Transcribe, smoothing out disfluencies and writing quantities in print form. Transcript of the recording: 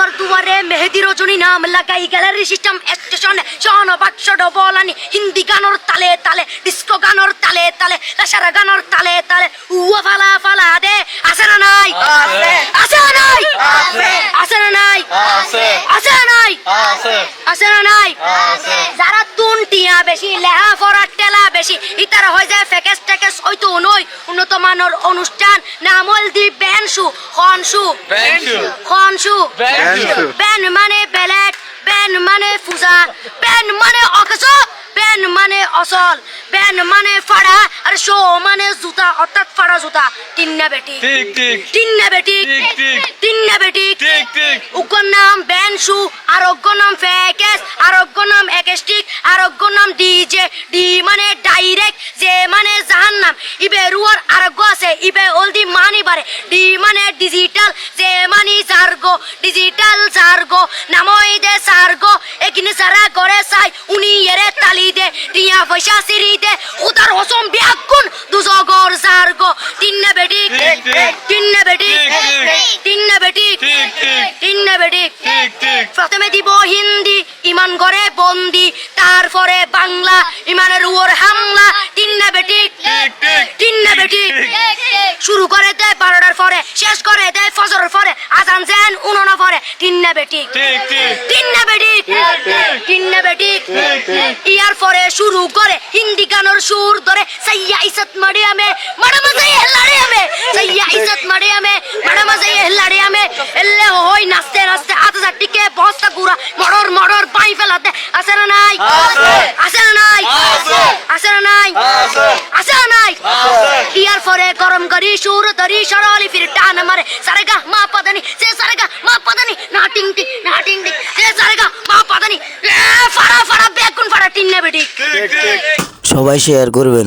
ঘর দুয়ারে মেহেদি রজনী নাম লাগাই গ্যালারি সিস্টেম স্টেশনে শহনবাক্স ডবলানি হিন্দি গানোর তালে তালে ডিস্কো গানোর তালে তালে লাসারা গানোর তালে তালে উয়া ফালা ফালা দে আছে না নাই আছে না নাই আছে না নাই আছে না নাই আছে না নাই যারা তুনটিয়া বেশি লেহা ফরার টেলা বেশি ইতারা হয়ে যায় ফ্যাকেস ট্যাকেস হয়তো নই উন্নত মানের অনুষ্ঠান নামল দি ব্যানশু খনশু খনশু ব্যান মানে বেলেট ব্যান মানে ফুজা ব্যান মানে অকস ব্যান মানে অসল ব্যান মানে ফাড়া আর শো মানে জুতা অর্থাৎ ফাড়া জুতা তিন্না বেটি ঠিক ঠিক তিন্না বেটি ঠিক ঠিক তিন্না বেটি ঠিক ঠিক উগ্র নাম ব্যানশু আরোগ্য নাম ফ্যাকেস আরোগ্য নাম একেস্টিক আরোগ্য নাম ডিজে ডি মানে ডাইরেক্ট যে মানে জাহান্নাম ইবে রুয়ার আরোগ্য আছে ইবে অলদি মানি বারে ডি মানে ডিজিটাল যে মানি জার্গো ডিজিটাল জার্গো নামই দে সার্গো একিনে সারা করে চাই উনি এরে তালি দে টিয়া পয়সা সিরি দে উদার হসম বিয়াকুন দুজগর জার্গো তিন্না বেটি তিন্না বেটি তিন্না বেটি তিন্না বেটি প্রথমে দিব হিন্দি ইমান করে বন্দি তারপরে বাংলা ইমানের উপর হামলা তিন্না বেটি তিন্না বেটি শুরু করে দেয় 12টার পরে শেষ করে দেয় ফজরের পরে আজান যেন উননা পরে তিন্না বেটি তিন্না বেটি তিন্না বেটি ইয়ার পরে শুরু করে হিন্দি গানের সুর ধরে সাইয়া ইজ্জত মারিয়ামে ম্যাডাম যাই হেলাড়িয়ামে সাইয়া ইজ্জত মারিয়ামে ম্যাডাম যাই হেলাড়িয়ামে এলে হই নাচতে নাচতে আধা টিকে বস্তা গুড়া মড়র মড়র পাই ফেলাতে আছে না নাই আছে না নাই আছে না নাই আছে না নাই ইয়ার পরে গরম করি সুর ধরি সরলি ফির টান মারে সারেগা মা পাদানি সে সারেগা মা পাদানি না টিং টিং না টিং টিং সে সারেগা মা পাদানি ফাড়া ফাড়া বেগুন ফাড়া টিন্না বেটি সবাই শেয়ার করবেন।